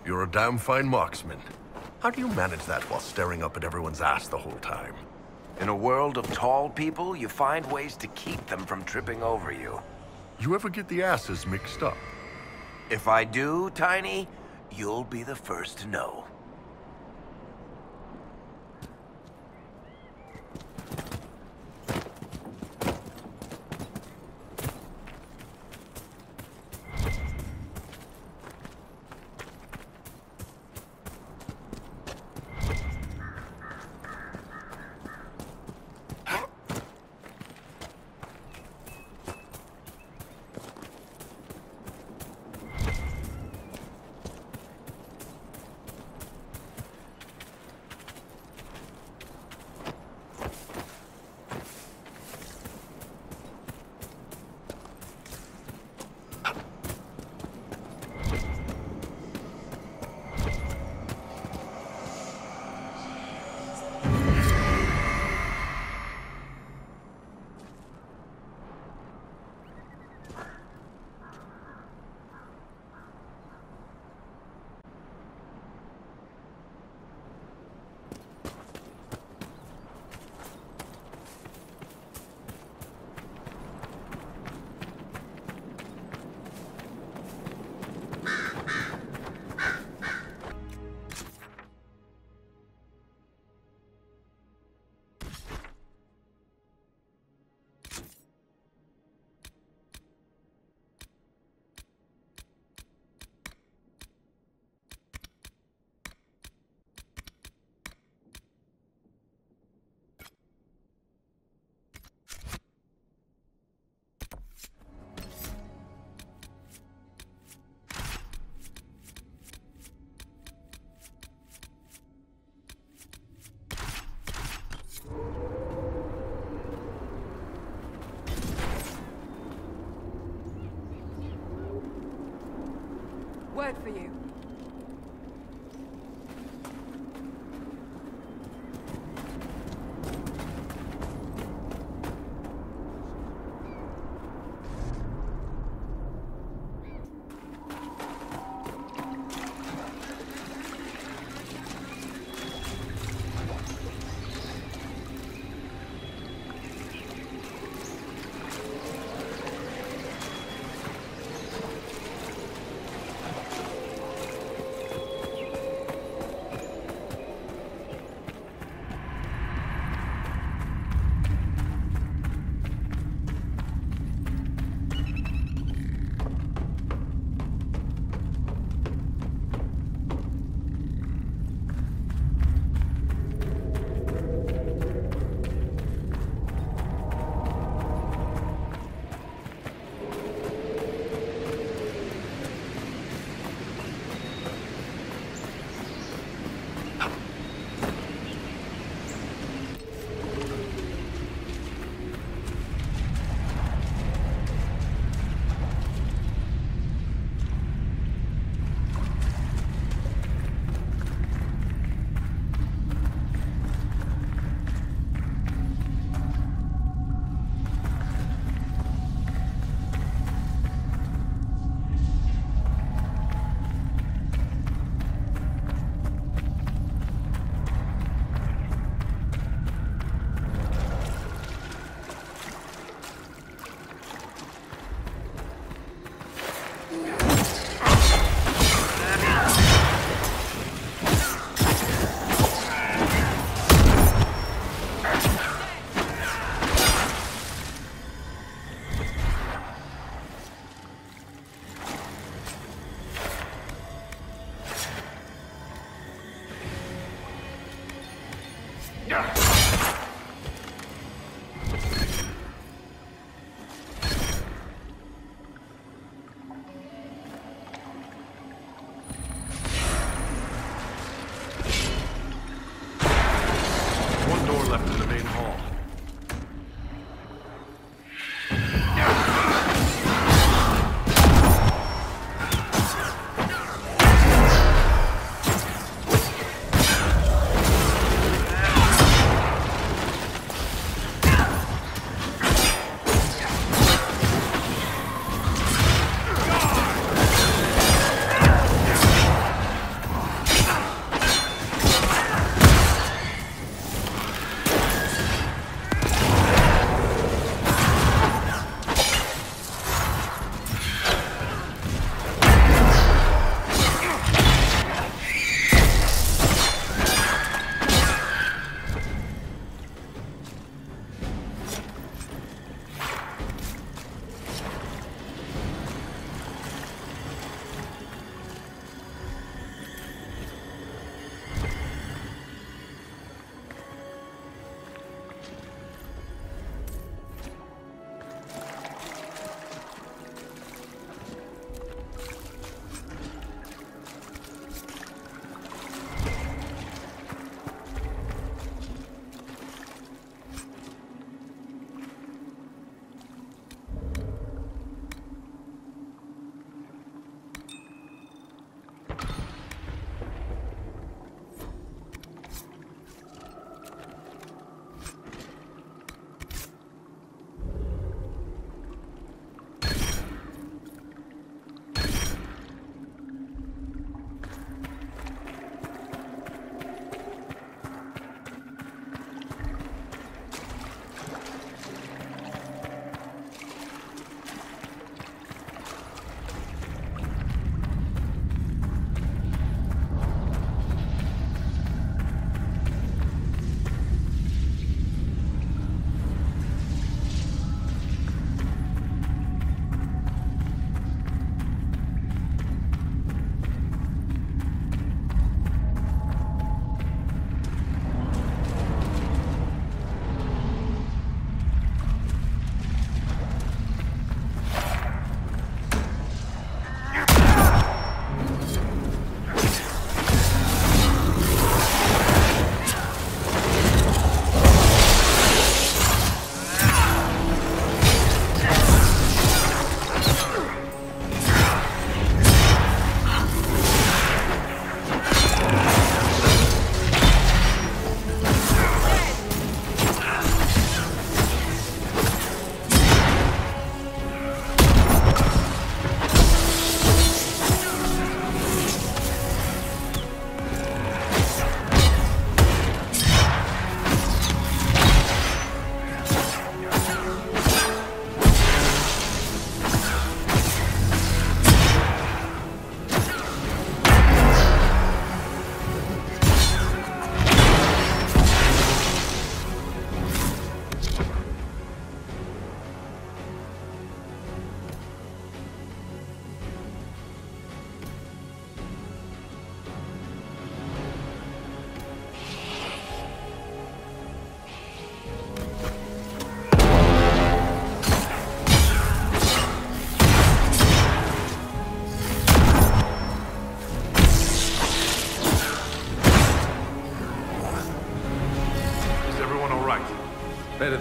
You're a damn fine marksman. How do you manage that while staring up at everyone's ass the whole time? In a world of tall people, you find ways to keep them from tripping over you. You ever get the asses mixed up? If I do, Tiny, you'll be the first to know. Word for you.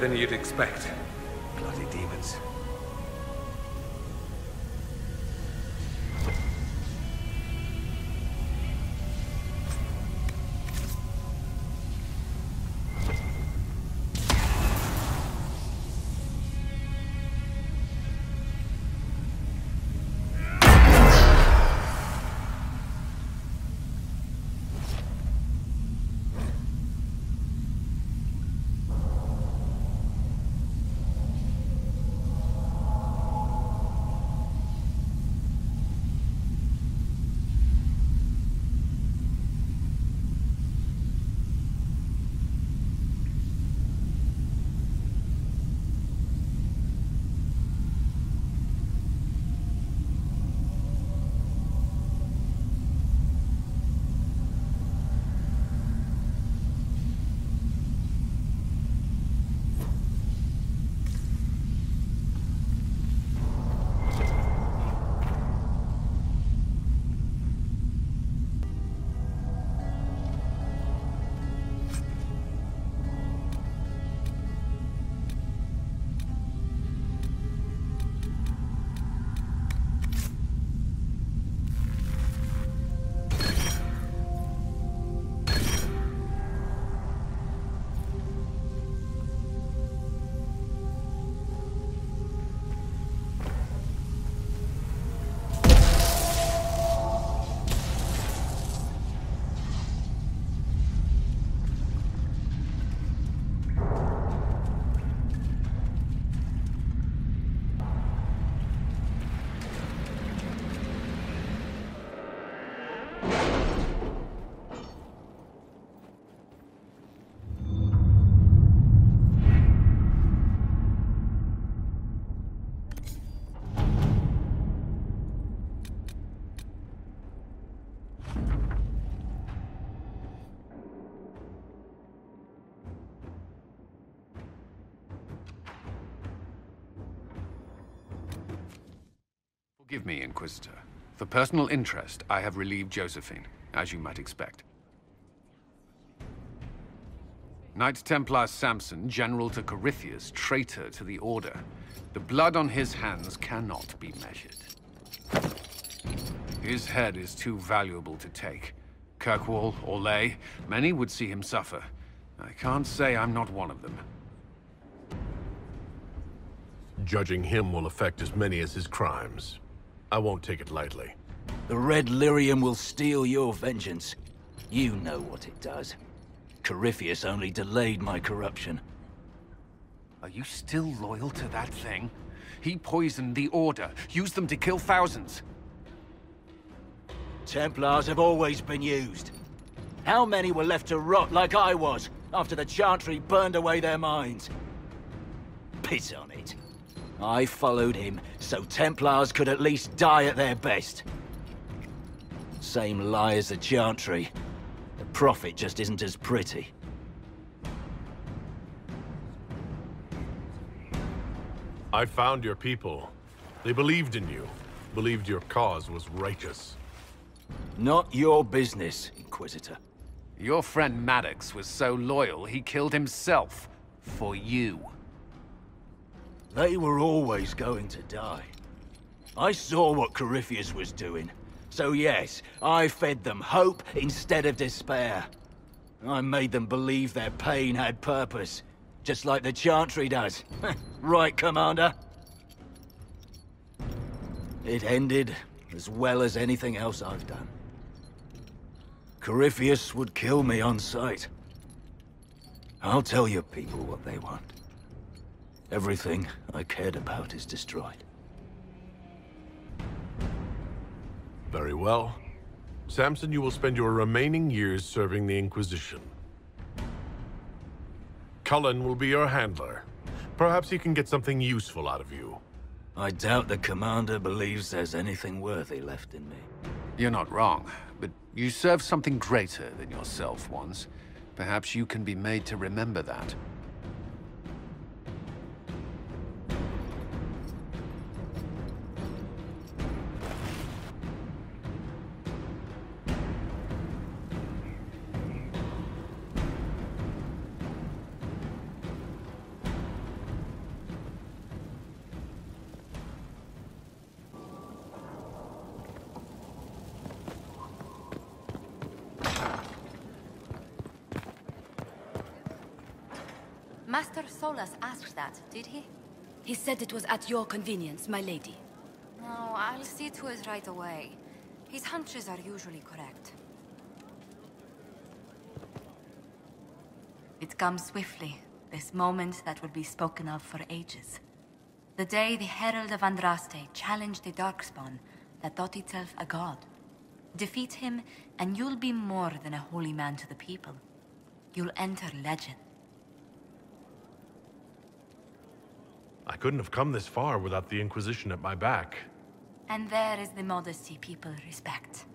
than you'd expect. Bloody demons. Forgive me, Inquisitor. For personal interest, I have relieved Josephine, as you might expect. Knight Templar Samson, General to Corypheus, traitor to the Order. The blood on his hands cannot be measured. His head is too valuable to take. Kirkwall, Orlais, many would see him suffer. I can't say I'm not one of them. Judging him will affect as many as his crimes. I won't take it lightly. The Red Lyrium will steal your vengeance. You know what it does. Corypheus only delayed my corruption. Are you still loyal to that thing? He poisoned the Order, used them to kill thousands. Templars have always been used. How many were left to rot like I was, after the Chantry burned away their minds? Piss on it. I followed him, so Templars could at least die at their best. Same lie as the Chantry. The profit just isn't as pretty. I found your people. They believed in you. Believed your cause was righteous. Not your business, Inquisitor. Your friend Maddox was so loyal, he killed himself. For you. They were always going to die. I saw what Corypheus was doing. So yes, I fed them hope instead of despair. I made them believe their pain had purpose. Just like the Chantry does. Right, Commander? It ended as well as anything else I've done. Corypheus would kill me on sight. I'll tell your people what they want. Everything I cared about is destroyed. Very well. Samson, you will spend your remaining years serving the Inquisition. Cullen will be your handler. Perhaps he can get something useful out of you. I doubt the Commander believes there's anything worthy left in me. You're not wrong, but you served something greater than yourself once. Perhaps you can be made to remember that. Master Solas asked that, did he? He said it was at your convenience, my lady. No, I'll see to it right away. His hunches are usually correct. It comes swiftly, this moment that will be spoken of for ages. The day the Herald of Andraste challenged the Darkspawn that thought itself a god. Defeat him, and you'll be more than a holy man to the people. You'll enter legend. I couldn't have come this far without the Inquisition at my back. And there is the modesty people respect.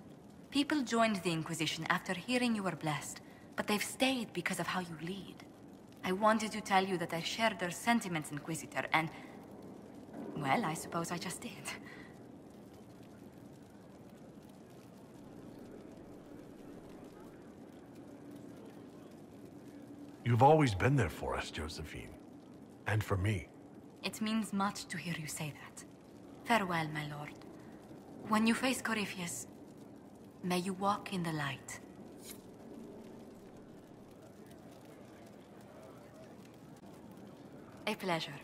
People joined the Inquisition after hearing you were blessed, but they've stayed because of how you lead. I wanted to tell you that I shared their sentiments, Inquisitor, and... well, I suppose I just did. You've always been there for us, Josephine. And for me. It means much to hear you say that. Farewell, my lord. When you face Corypheus, may you walk in the light. A pleasure.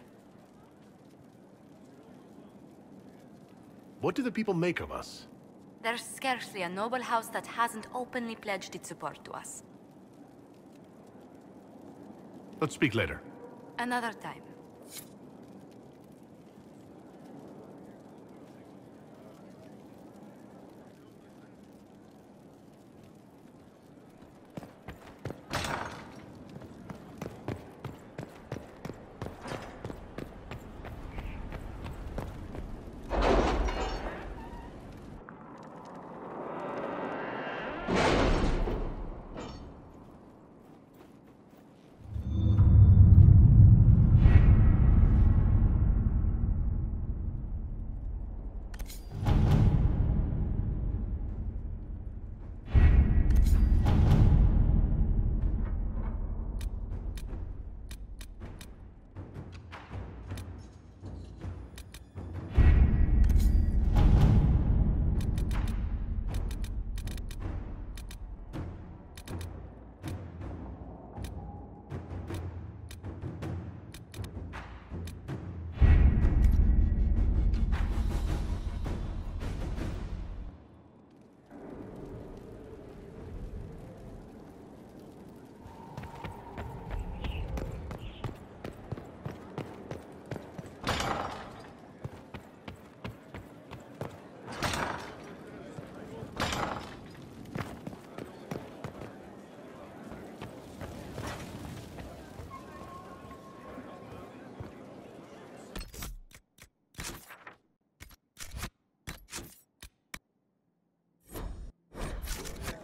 What do the people make of us? There's scarcely a noble house that hasn't openly pledged its support to us. Let's speak later. Another time.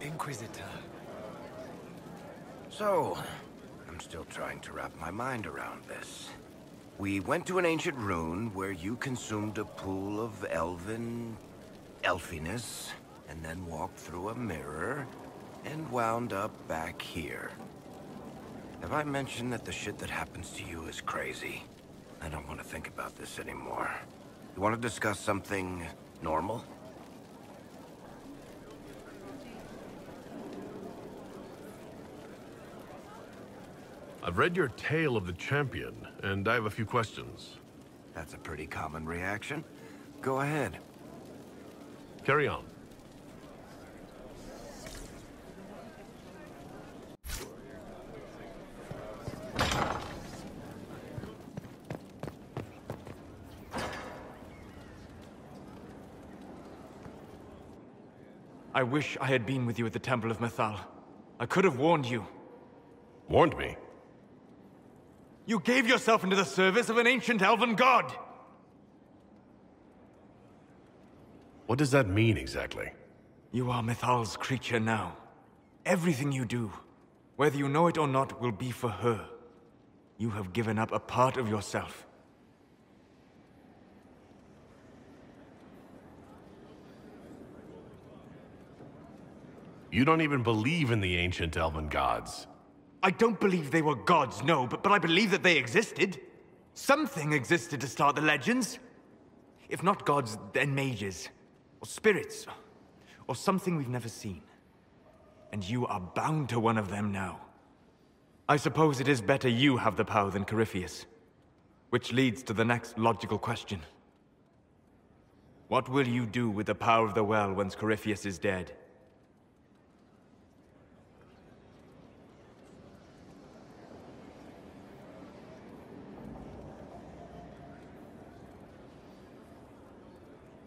Inquisitor. So, I'm still trying to wrap my mind around this. We went to an ancient rune where you consumed a pool of elfiness, and then walked through a mirror, and wound up back here. Have I mentioned that the shit that happens to you is crazy? I don't want to think about this anymore. You want to discuss something normal? I've read your tale of the champion, and I have a few questions. That's a pretty common reaction. Go ahead. Carry on. I wish I had been with you at the Temple of Mythal. I could have warned you. Warned me? You gave yourself into the service of an ancient elven god! What does that mean exactly? You are Mythal's creature now. Everything you do, whether you know it or not, will be for her. You have given up a part of yourself. You don't even believe in the ancient elven gods. I don't believe they were gods, no, but I believe that they existed. Something existed to start the legends. If not gods, then mages. Or spirits. Or something we've never seen. And you are bound to one of them now. I suppose it is better you have the power than Corypheus. Which leads to the next logical question. What will you do with the power of the well once Corypheus is dead?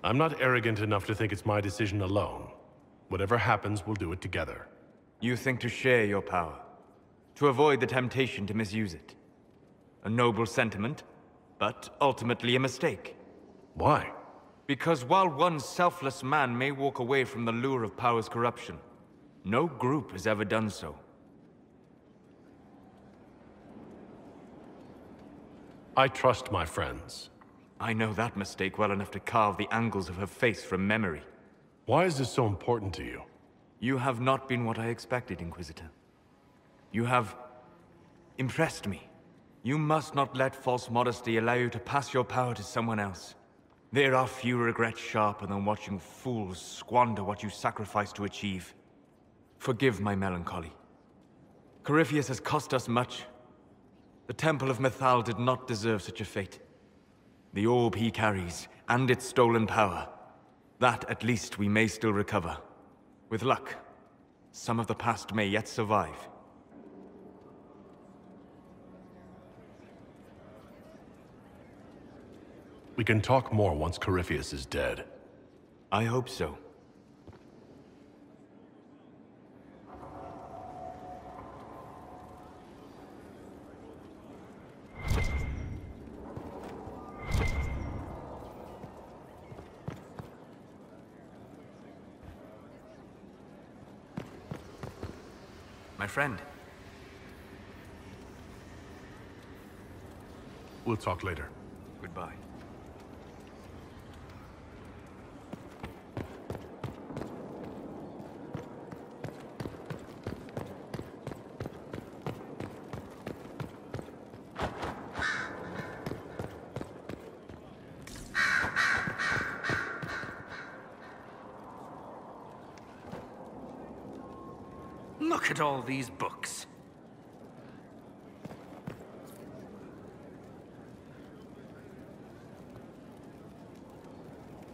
I'm not arrogant enough to think it's my decision alone. Whatever happens, we'll do it together. You think to share your power, to avoid the temptation to misuse it. A noble sentiment, but ultimately a mistake. Why? Because while one selfless man may walk away from the lure of power's corruption, no group has ever done so. I trust my friends. I know that mistake well enough to carve the angles of her face from memory. Why is this so important to you? You have not been what I expected, Inquisitor. You have impressed me. You must not let false modesty allow you to pass your power to someone else. There are few regrets sharper than watching fools squander what you sacrifice to achieve. Forgive my melancholy. Corypheus has cost us much. The Temple of Mythal did not deserve such a fate. The orb he carries, and its stolen power, that at least we may still recover. With luck, some of the past may yet survive. We can talk more once Corypheus is dead. I hope so. My friend. We'll talk later. Goodbye. Look at all these books.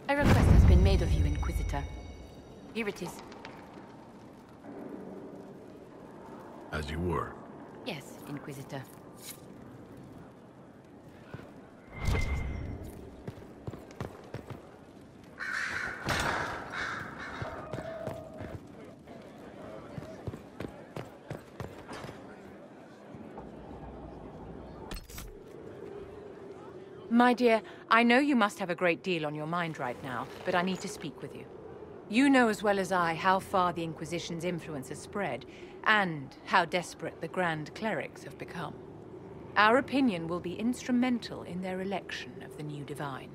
A request has been made of you, Inquisitor. Here it is. As you were. Yes, Inquisitor. My dear, I know you must have a great deal on your mind right now, but I need to speak with you. You know as well as I how far the Inquisition's influence has spread, and how desperate the Grand Clerics have become. Our opinion will be instrumental in their election of the new Divine.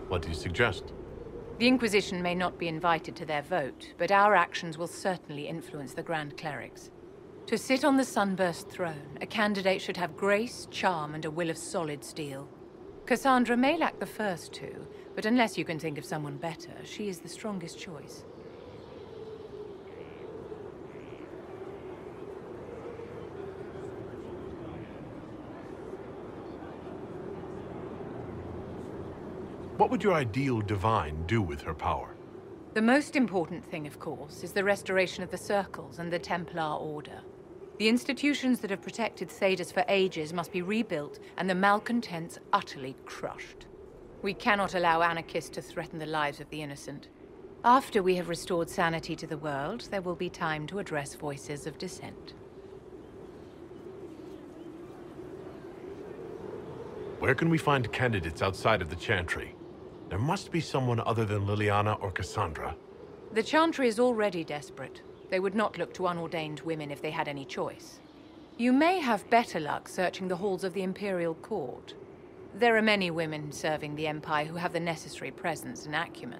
What do you suggest? The Inquisition may not be invited to their vote, but our actions will certainly influence the Grand Clerics. To sit on the Sunburst throne, a candidate should have grace, charm, and a will of solid steel. Cassandra may lack the first two, but unless you can think of someone better, she is the strongest choice. What would your ideal divine do with her power? The most important thing, of course, is the restoration of the Circles and the Templar Order. The institutions that have protected Thedas for ages must be rebuilt, and the malcontents utterly crushed. We cannot allow anarchists to threaten the lives of the innocent. After we have restored sanity to the world, there will be time to address voices of dissent. Where can we find candidates outside of the Chantry? There must be someone other than Liliana or Cassandra. The Chantry is already desperate. They would not look to unordained women if they had any choice. You may have better luck searching the halls of the Imperial Court. There are many women serving the Empire who have the necessary presence and acumen.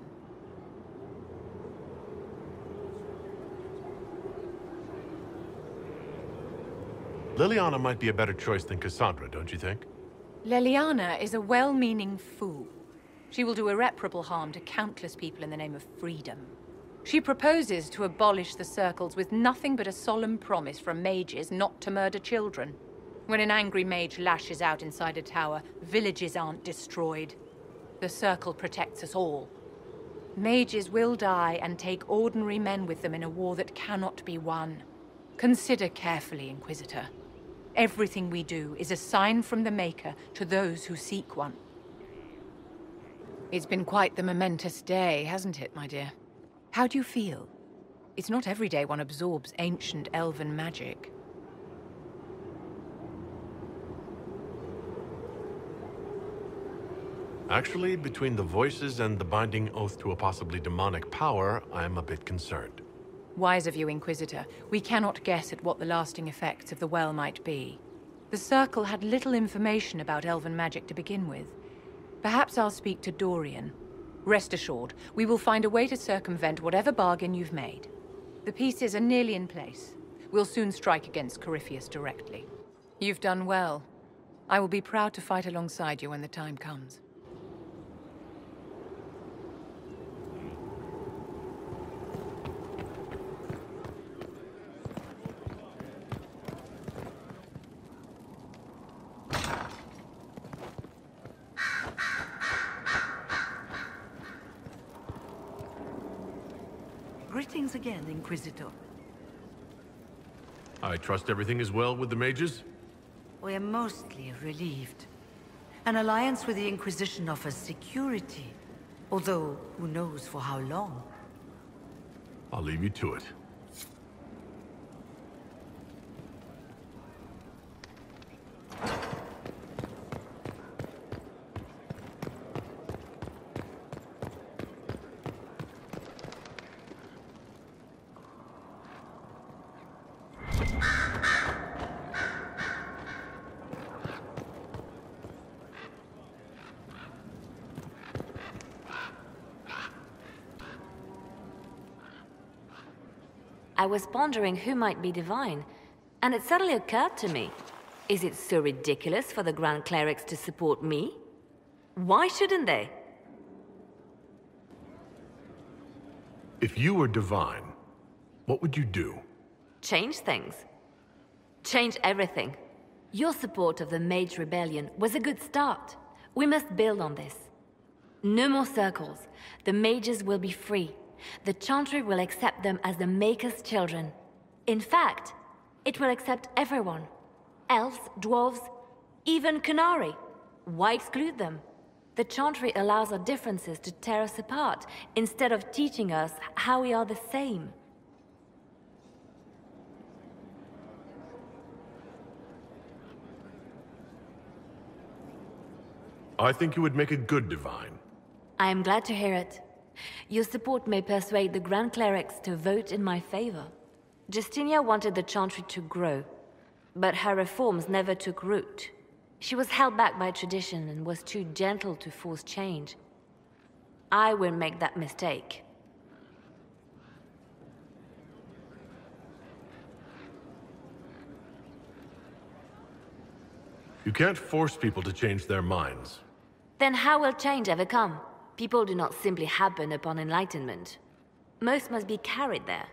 Liliana might be a better choice than Cassandra, don't you think? Leliana is a well-meaning fool. She will do irreparable harm to countless people in the name of freedom. She proposes to abolish the circles with nothing but a solemn promise from mages not to murder children. When an angry mage lashes out inside a tower, villages aren't destroyed. The circle protects us all. Mages will die and take ordinary men with them in a war that cannot be won. Consider carefully, Inquisitor. Everything we do is a sign from the Maker to those who seek one. It's been quite the momentous day, hasn't it, my dear? How do you feel? It's not every day one absorbs ancient elven magic. Actually, between the voices and the binding oath to a possibly demonic power, I'm a bit concerned. Wise of you, Inquisitor. We cannot guess at what the lasting effects of the well might be. The Circle had little information about elven magic to begin with. Perhaps I'll speak to Dorian. Rest assured, we will find a way to circumvent whatever bargain you've made. The pieces are nearly in place. We'll soon strike against Corypheus directly. You've done well. I will be proud to fight alongside you when the time comes. Greetings again, Inquisitor. I trust everything is well with the mages? We are mostly relieved. An alliance with the Inquisition offers security, although who knows for how long. I'll leave you to it. I was pondering who might be divine, and it suddenly occurred to me. Is it so ridiculous for the Grand Clerics to support me? Why shouldn't they? If you were divine, what would you do? Change things. Change everything. Your support of the Mage Rebellion was a good start. We must build on this. No more circles. The mages will be free. The Chantry will accept them as the Maker's children. In fact, it will accept everyone. Elves, dwarves, even Canary. Why exclude them? The Chantry allows our differences to tear us apart, instead of teaching us how we are the same. I think you would make a good divine. I am glad to hear it. Your support may persuade the Grand Clerics to vote in my favor. Justinia wanted the Chantry to grow, but her reforms never took root. She was held back by tradition and was too gentle to force change. I will make that mistake. You can't force people to change their minds. Then how will change ever come? People do not simply happen upon enlightenment. Most must be carried there.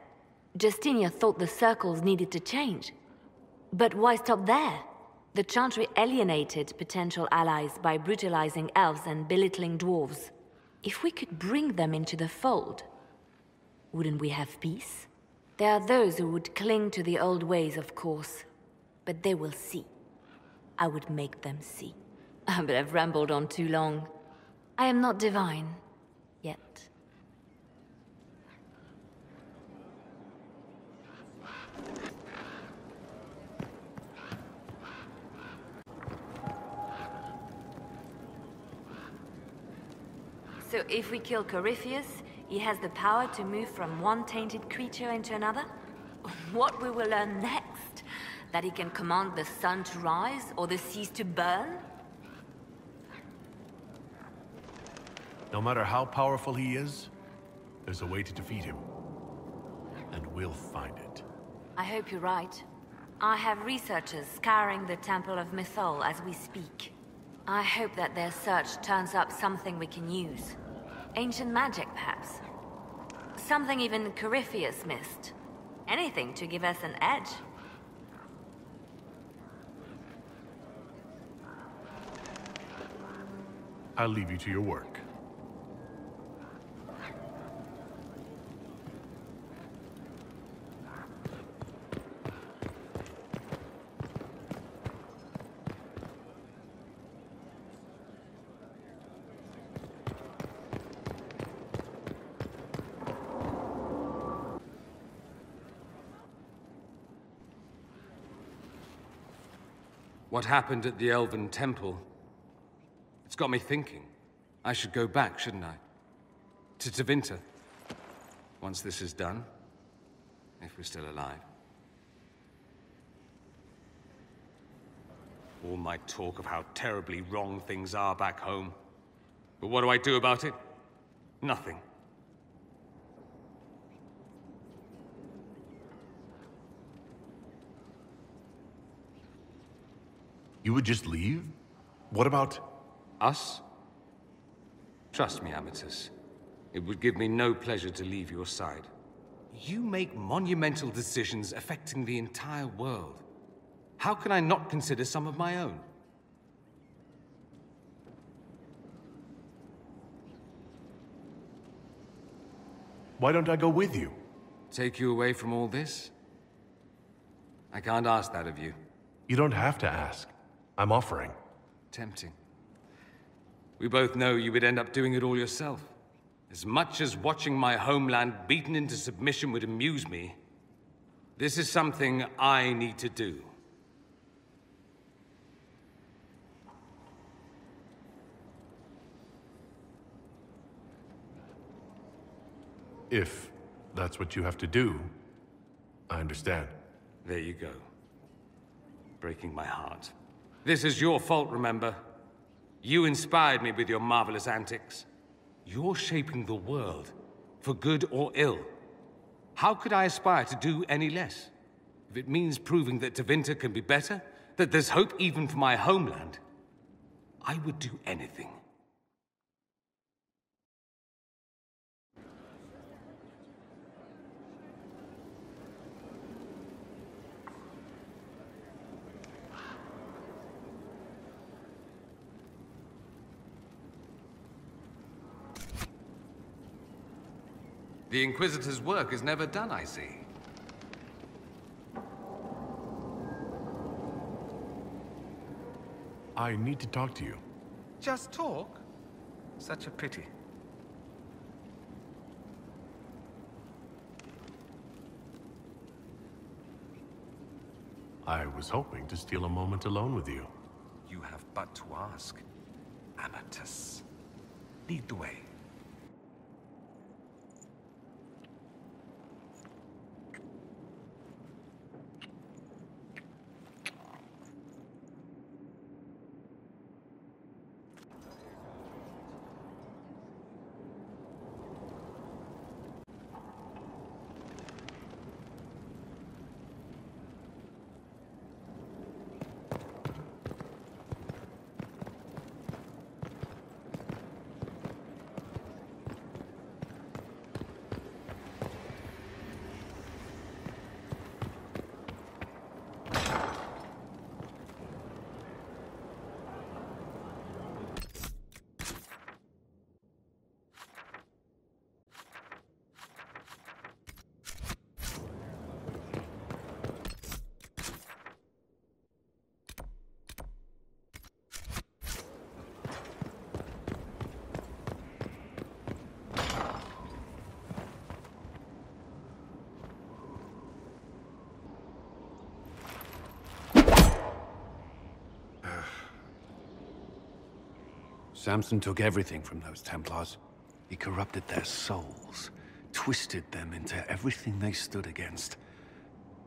Justinia thought the circles needed to change. But why stop there? The Chantry alienated potential allies by brutalizing elves and belittling dwarves. If we could bring them into the fold, wouldn't we have peace? There are those who would cling to the old ways, of course. But they will see. I would make them see. But I've rambled on too long. I am not divine. Yet. So if we kill Corypheus, he has the power to move from one tainted creature into another? What we will learn next? That he can command the sun to rise or the seas to burn? No matter how powerful he is, there's a way to defeat him. And we'll find it. I hope you're right. I have researchers scouring the Temple of Mythol as we speak. I hope that their search turns up something we can use. Ancient magic, perhaps. Something even Corypheus missed. Anything to give us an edge. I'll leave you to your work. What happened at the Elven Temple? It's got me thinking. I should go back, shouldn't I? To Tevinter. Once this is done. If we're still alive. All my talk of how terribly wrong things are back home. But what do I do about it? Nothing. You would just leave? What about... Us? Trust me, Amatus. It would give me no pleasure to leave your side. You make monumental decisions affecting the entire world. How can I not consider some of my own? Why don't I go with you? Take you away from all this? I can't ask that of you. You don't have to ask. I'm offering. Tempting. We both know you would end up doing it all yourself. As much as watching my homeland beaten into submission would amuse me, this is something I need to do. If that's what you have to do, I understand. There you go. Breaking my heart. This is your fault, remember? You inspired me with your marvelous antics. You're shaping the world, for good or ill. How could I aspire to do any less? If it means proving that Tevinter can be better, that there's hope even for my homeland, I would do anything. The Inquisitor's work is never done, I see. I need to talk to you. Just talk? Such a pity. I was hoping to steal a moment alone with you. You have but to ask. Amatus. Lead the way. Samson took everything from those Templars. He corrupted their souls, twisted them into everything they stood against,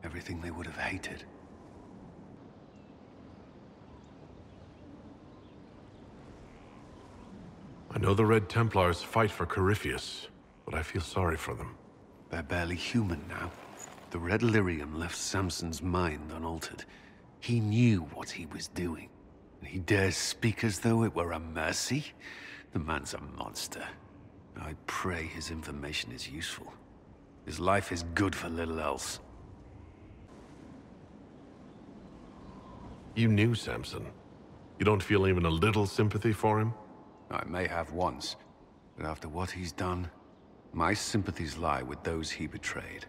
everything they would have hated. I know the Red Templars fight for Corypheus, but I feel sorry for them. They're barely human now. The Red Lyrium left Samson's mind unaltered. He knew what he was doing. And he dares speak as though it were a mercy? The man's a monster. I pray his information is useful. His life is good for little else. You knew Samson. You don't feel even a little sympathy for him? I may have once, but after what he's done, my sympathies lie with those he betrayed.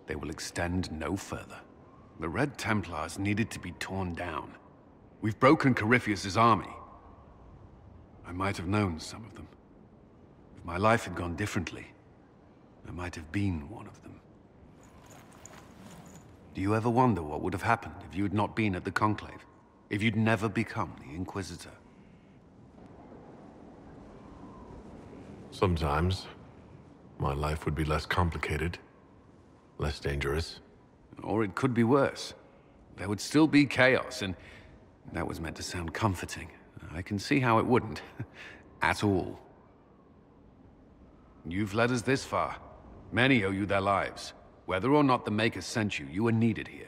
They will extend no further. The Red Templars needed to be torn down. We've broken Corypheus' army. I might have known some of them. If my life had gone differently, I might have been one of them. Do you ever wonder what would have happened if you had not been at the Conclave? If you'd never become the Inquisitor? Sometimes. My life would be less complicated. Less dangerous. Or it could be worse. There would still be chaos, and that was meant to sound comforting. I can see how it wouldn't. At all. You've led us this far. Many owe you their lives. Whether or not the Maker sent you, you are needed here.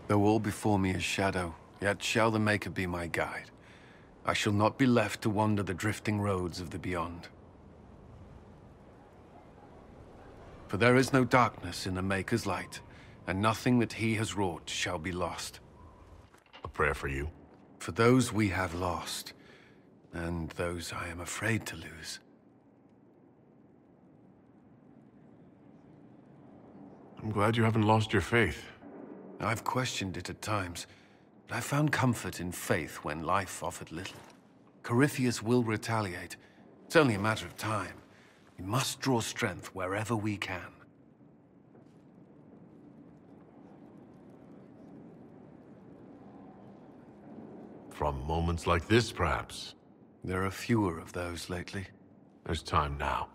Though all before me is shadow, yet shall the Maker be my guide. I shall not be left to wander the drifting roads of the beyond. For there is no darkness in the Maker's light, and nothing that he has wrought shall be lost. A prayer for you. For those we have lost, and those I am afraid to lose. I'm glad you haven't lost your faith. I've questioned it at times, but I found comfort in faith when life offered little. Corypheus will retaliate. It's only a matter of time. We must draw strength wherever we can. From moments like this, perhaps. There are fewer of those lately. There's time now.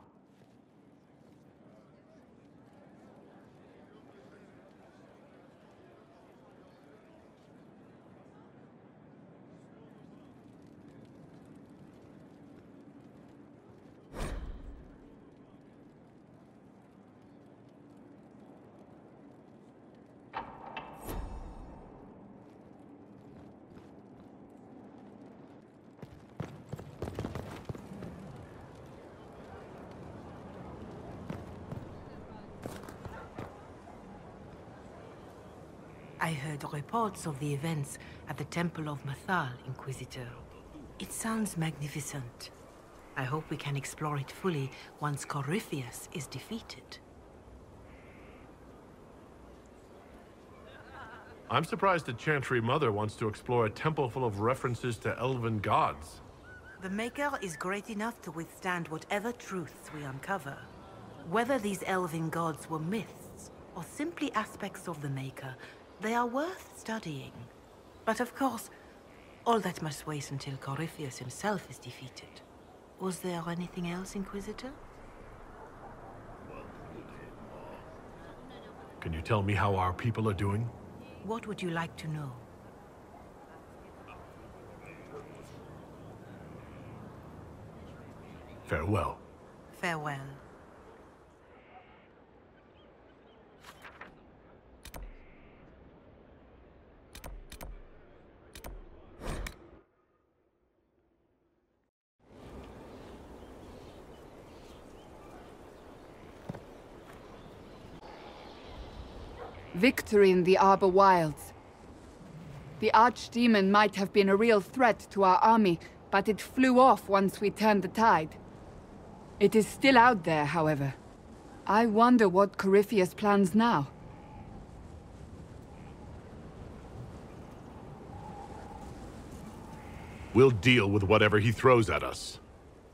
I heard reports of the events at the Temple of Mathal, Inquisitor. It sounds magnificent. I hope we can explore it fully once Corypheus is defeated. I'm surprised the Chantry Mother wants to explore a temple full of references to elven gods. The Maker is great enough to withstand whatever truths we uncover. Whether these elven gods were myths, or simply aspects of the Maker, they are worth studying. But of course, all that must wait until Corypheus himself is defeated. Was there anything else, Inquisitor? Can you tell me how our people are doing? What would you like to know? Farewell. Farewell. Victory in the Arbor Wilds. The Archdemon might have been a real threat to our army, but it flew off once we turned the tide. It is still out there, however. I wonder what Corypheus plans now. We'll deal with whatever he throws at us.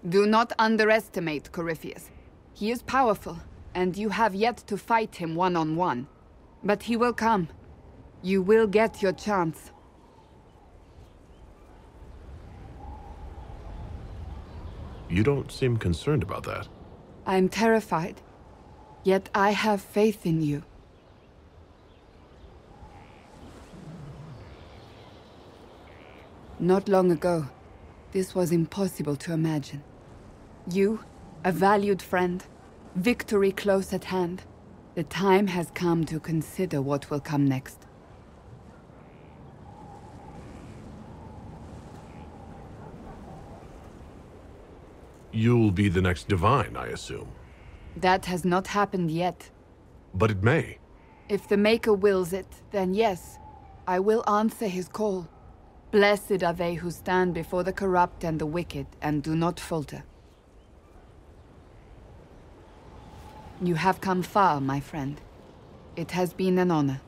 Do not underestimate Corypheus. He is powerful, and you have yet to fight him one-on-one. But he will come. You will get your chance. You don't seem concerned about that. I'm terrified. Yet I have faith in you. Not long ago, this was impossible to imagine. You, a valued friend, victory close at hand. The time has come to consider what will come next. You'll be the next divine, I assume. That has not happened yet. But it may. If the Maker wills it, then yes, I will answer his call. Blessed are they who stand before the corrupt and the wicked, and do not falter. You have come far, my friend. It has been an honor.